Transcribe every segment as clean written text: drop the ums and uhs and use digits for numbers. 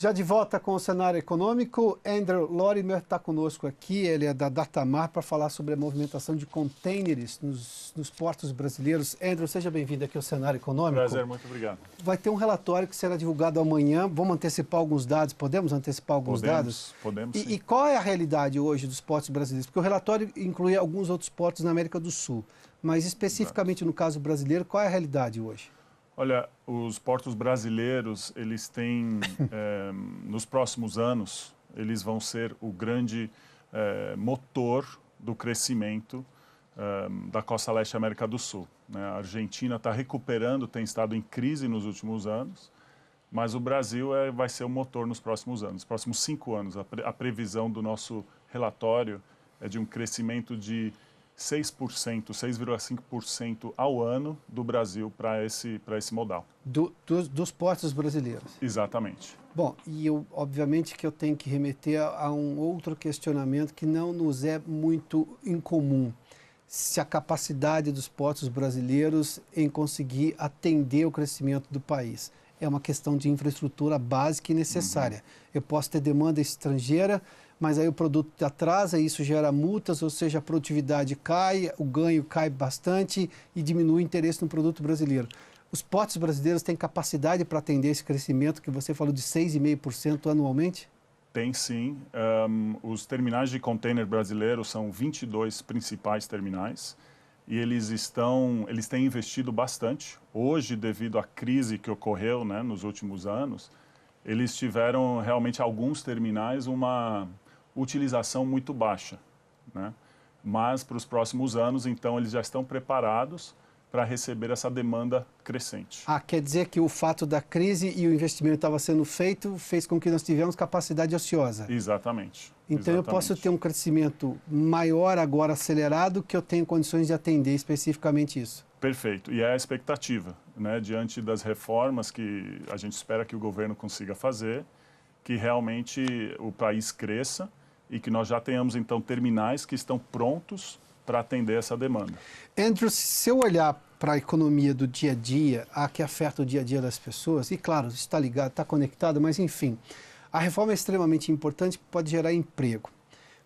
Já de volta com o cenário econômico, Andrew Lorimer está conosco aqui, ele é da Datamar, para falar sobre a movimentação de contêineres nos portos brasileiros. Andrew, seja bem-vindo aqui ao cenário econômico. Prazer, muito obrigado. Vai ter um relatório que será divulgado amanhã, vamos antecipar alguns dados, podemos antecipar alguns dados? Podemos, sim. E qual é a realidade hoje dos portos brasileiros? Porque o relatório inclui alguns outros portos na América do Sul, mas especificamente no caso brasileiro, qual é a realidade hoje? Olha, os portos brasileiros, eles têm, nos próximos anos, eles vão ser o grande motor do crescimento da costa leste da América do Sul, né? A Argentina está recuperando, tem estado em crise nos últimos anos, mas o Brasil vai ser o motor nos próximos anos, nos próximos 5 anos. A previsão do nosso relatório é de um crescimento de 6%, 6,5% ao ano do Brasil para esse modal. Dos portos brasileiros? Exatamente. Bom, e obviamente que eu tenho que remeter a um outro questionamento que não nos é muito incomum. Se a capacidade dos portos brasileiros em conseguir atender o crescimento do país. É uma questão de infraestrutura básica e necessária. Eu posso ter demanda estrangeira, mas aí o produto atrasa, isso gera multas, ou seja, a produtividade cai, o ganho cai bastante e diminui o interesse no produto brasileiro. Os portos brasileiros têm capacidade para atender esse crescimento que você falou de 6,5% anualmente? Tem sim. Os terminais de container brasileiros são 22 principais terminais e eles têm investido bastante. Hoje, devido à crise que ocorreu, né, nos últimos anos, eles tiveram realmente alguns terminais uma utilização muito baixa, né? Mas para os próximos anos, então, eles já estão preparados para receber essa demanda crescente. Quer dizer que o fato da crise e o investimento estava sendo feito fez com que nós tivemos capacidade ociosa. Exatamente. Então eu posso ter um crescimento maior agora acelerado que eu tenho condições de atender especificamente isso. Perfeito. E é a expectativa, né, diante das reformas que a gente espera que o governo consiga fazer, que realmente o país cresça e que nós já tenhamos, então, terminais que estão prontos para atender essa demanda. Andrew, se eu olhar para a economia do dia a dia, a que afeta o dia a dia das pessoas, e claro, está ligado, está conectado, mas enfim, a reforma é extremamente importante, pode gerar emprego.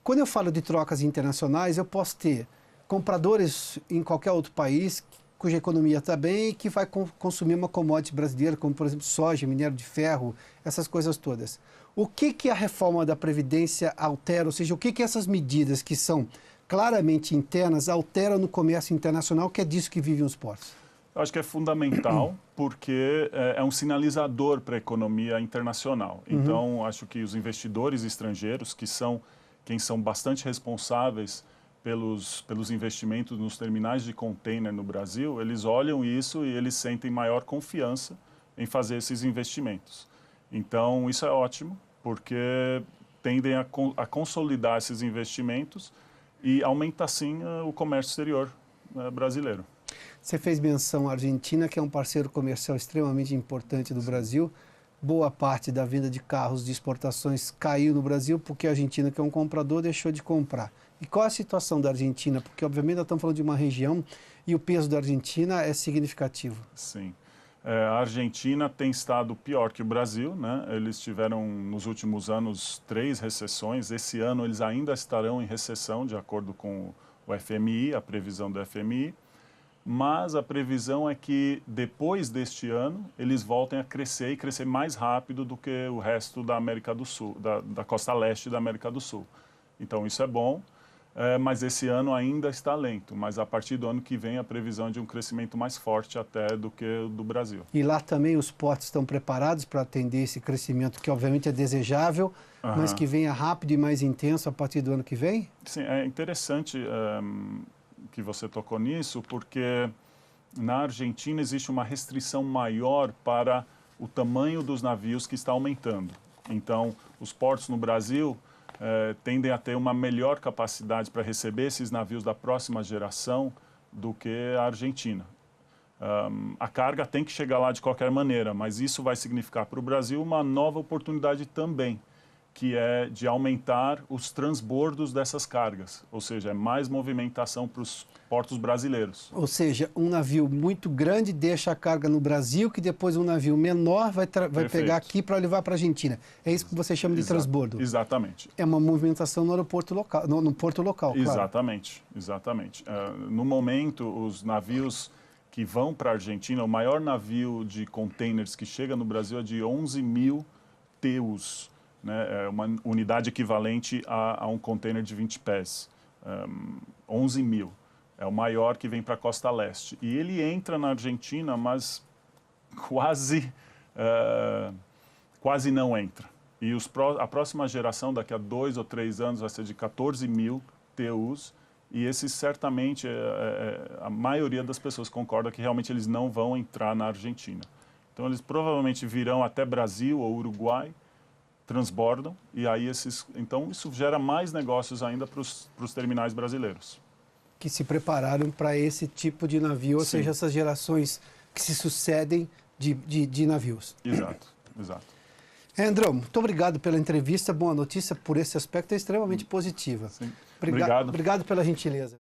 Quando eu falo de trocas internacionais, eu posso ter compradores em qualquer outro país cuja economia está bem e que vai consumir uma commodity brasileira, como por exemplo soja, minério de ferro, essas coisas todas. O que a reforma da Previdência altera, ou seja, o que essas medidas que são claramente internas alteram no comércio internacional, que é disso que vivem os portos? Eu acho que é fundamental porque é um sinalizador para a economia internacional. Então, acho que os investidores estrangeiros, quem são bastante responsáveis pelos investimentos nos terminais de container no Brasil, eles olham isso e eles sentem maior confiança em fazer esses investimentos. Então, isso é ótimo, porque tendem a consolidar esses investimentos e aumenta, sim, o comércio exterior brasileiro. Você fez menção à Argentina, que é um parceiro comercial extremamente importante do Brasil. Boa parte da venda de carros de exportações caiu no Brasil porque a Argentina, que é um comprador, deixou de comprar. E qual é a situação da Argentina? Porque, obviamente, nós estamos falando de uma região e o peso da Argentina é significativo. Sim. A Argentina tem estado pior que o Brasil, né? Eles tiveram, nos últimos anos, 3 recessões. Esse ano, eles ainda estarão em recessão, de acordo com o FMI, a previsão do FMI. Mas a previsão é que, depois deste ano, eles voltem a crescer e crescer mais rápido do que o resto da América do Sul, da costa leste da América do Sul. Então, isso é bom. Mas esse ano ainda está lento, mas a partir do ano que vem a previsão é de um crescimento mais forte até do que o do Brasil. E lá também os portos estão preparados para atender esse crescimento que obviamente é desejável, mas que venha rápido e mais intenso a partir do ano que vem? Sim, é interessante que você tocou nisso, porque na Argentina existe uma restrição maior para o tamanho dos navios que está aumentando. Então, os portos no Brasil tendem a ter uma melhor capacidade para receber esses navios da próxima geração do que a Argentina. A carga tem que chegar lá de qualquer maneira, mas isso vai significar para o Brasil uma nova oportunidade também, que é de aumentar os transbordos dessas cargas, ou seja, é mais movimentação para os portos brasileiros. Ou seja, um navio muito grande deixa a carga no Brasil, que depois um navio menor vai pegar aqui para levar para a Argentina. É isso que você chama de transbordo? Exatamente. É uma movimentação no aeroporto local, no porto local, claro. Exatamente, exatamente. No momento, os navios que vão para a Argentina, o maior navio de containers que chega no Brasil é de 11 mil TEUs, né? É uma unidade equivalente a um container de 20 pés. 11 mil. É o maior que vem para a costa leste. E ele entra na Argentina, mas quase não entra. E a próxima geração, daqui a 2 ou 3 anos, vai ser de 14 mil TEUs. E esses, certamente, a maioria das pessoas concorda que realmente eles não vão entrar na Argentina. Então, eles provavelmente virão até Brasil ou Uruguai, transbordam, e aí então isso gera mais negócios ainda para os terminais brasileiros. Que se prepararam para esse tipo de navio, ou seja, essas gerações que se sucedem de navios. Exato, exato. Andrão, muito obrigado pela entrevista, boa notícia por esse aspecto, é extremamente positiva. Sim. Obrigado pela gentileza.